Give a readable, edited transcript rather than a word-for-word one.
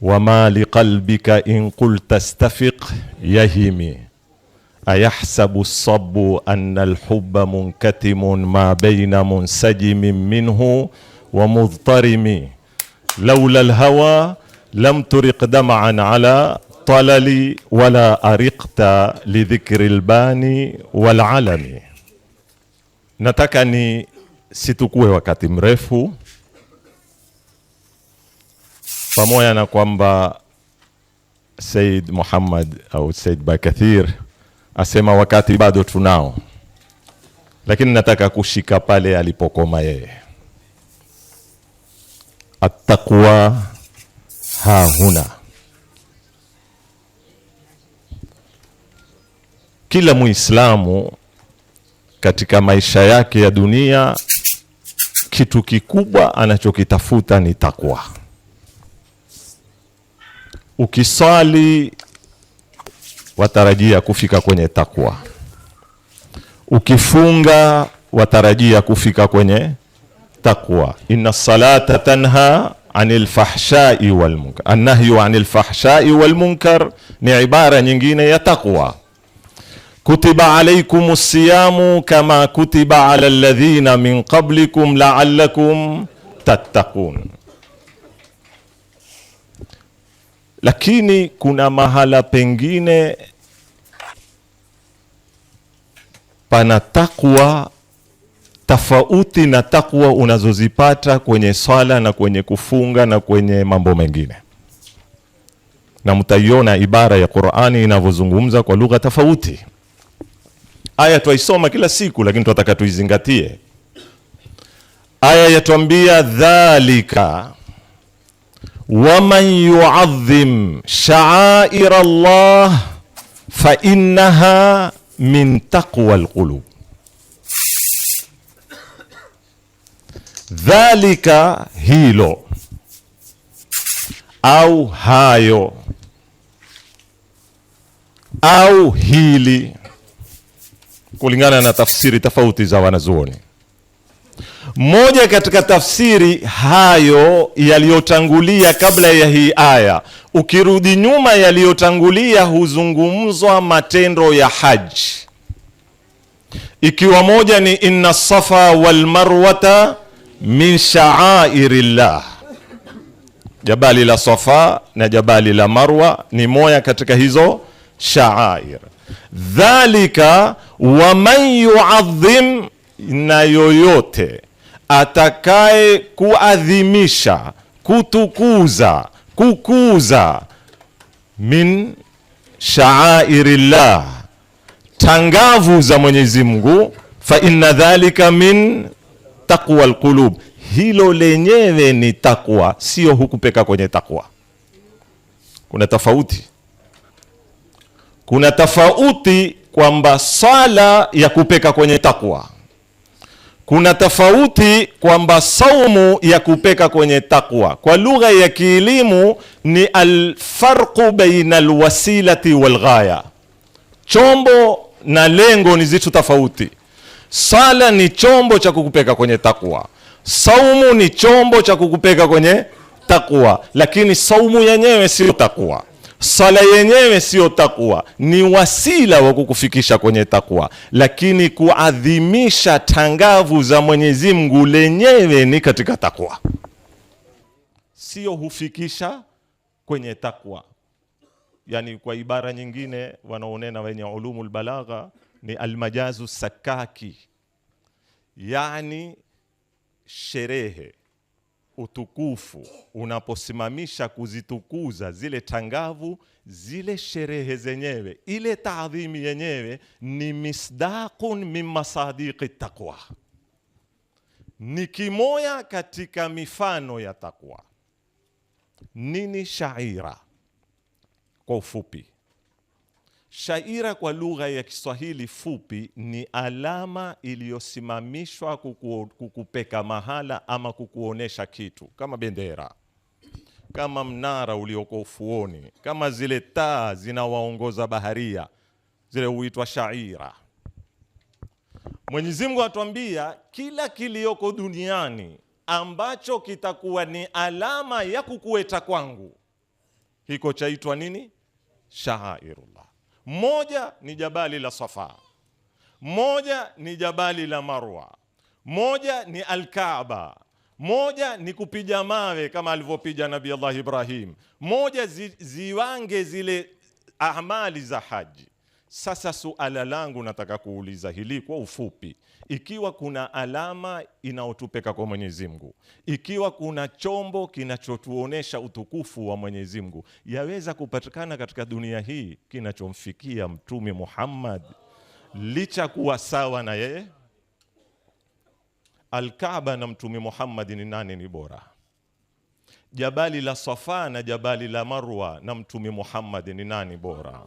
وما لقلبك إن قلت استفق يهمي أيحسب الصب أن الحب منكتم ما بين منسجم منه ومضطرم لولا الهوى لم ترق دمعا على طللي ولا أرقت لذكر الباني والعلم. Nataka ni situkue wakati mrefu, pamoja na kwamba Said Muhammad au Said Bakathir asema wakati bado tunao, lakini nataka kushika pale alipokoma yeye. At-taqwa ha huna. Kila Muislamu katika maisha yake ya dunia, kitu kikubwa anachokitafuta ni takwa. Ukisali watarajia kufika kwenye takwa, ukifunga watarajia kufika kwenye takwa. Inna salata tanha anil fahshai wal munkar. An-nahyu anil fahshai wal munkar ni ibara nyingine ya takwa. Kutiba alaykumus siyamu kama kutiba ala alladhina min qablikum la'allakum tattaqun. Lakini kuna mahala pengine pana takwa tofauti na takwa unazozipata kwenye swala na kwenye kufunga na kwenye mambo mengine. Na mtaiona ibara ya Qur'ani inavyozungumza kwa lugha tofauti. Aya tuisoma kila siku, lakini tunataka tuizingatie. Aya yatuambia dhalika waman yu'adhim sha'air Allah fa innaha min taqwa alqulub. Dhalika, hilo au hayo au hili, kulingana na tafsiri tofauti za wanazuoni. Moja katika tafsiri hayo yaliyotangulia kabla ya hii aya, ukirudi nyuma yaliyotangulia huzungumzwa matendo ya haji, ikiwa moja ni inna safa wal marwata min sha'airillah. Jabali la Safa na jabali la Marwa ni moja katika hizo sha'air. Dhalika waman yu'adhim, na yoyote atakaye kuadhimisha, kutukuza, kukuza min sha'airillah, tangavu za Mwenyezi Mungu, fa inna dhalika min taqwa alqulub. Hilo lenyewe ni takwa, sio hukupeka kwenye takwa. Kuna tofauti. Kuna tofauti kwamba sala ya kupeka kwenye takwa. Kuna tofauti kwamba saumu ya kupeka kwenye takwa. Kwa lugha ya kielimu ni alfarqu baina alwasilati walghaya. Chombo na lengo ni zitu tofauti. Sala ni chombo cha kukupeka kwenye takwa. Saumu ni chombo cha kukupeka kwenye takwa, lakini saumu yenyewe sio takwa. Sala yenyewe sio takwa, ni wasila wa kukufikisha kwenye takwa, lakini kuadhimisha tangavu za Mwenyezi Mungu lenyewe ni katika takwa, sio hufikisha kwenye takwa. Yani kwa ibara nyingine wanaonena wenye ulumul balagha ni almajazu sakaki, yani sherehe, utukufu unaposimamisha kuzitukuza zile tangavu, zile sherehe zenyewe, ile taadhimi yenyewe ni misdaqun min masadiqi taqwa, ni kimoya katika mifano ya takwa. Nini shaira? Kwa ufupi, shaira kwa lugha ya Kiswahili fupi ni alama iliyosimamishwa kukupeka mahala ama kukuonesha kitu, kama bendera, kama mnara ulioko ufuoni, kama zile taa zinawaongoza baharia, zile huitwa shaira. Mwenyezi Mungu atuambia kila kilioko duniani ambacho kitakuwa ni alama ya kukueta kwangu, hiko chaitwa nini? Shaairullah. Moja ni jabali la Safa, moja ni jabali la Marwa, moja ni Al-Kaaba, moja ni kupiga mawe kama alivyopiga Nabii Allah Ibrahim, moja ziwange zile amali za haji. Sasa suala langu nataka kuuliza hili kwa ufupi, ikiwa kuna alama inaotupeka kwa Mwenyezi Mungu, ikiwa kuna chombo kinachotuonesha utukufu wa Mwenyezi Mungu, yaweza kupatikana katika dunia hii kinachomfikia Mtume Muhammad licha kuwa sawa na yeye? Al-Kaaba na Mtume Muhammad ni nani ni bora? Jabali la Safa na jabali la Marwa na Mtume Muhammad ni nani bora?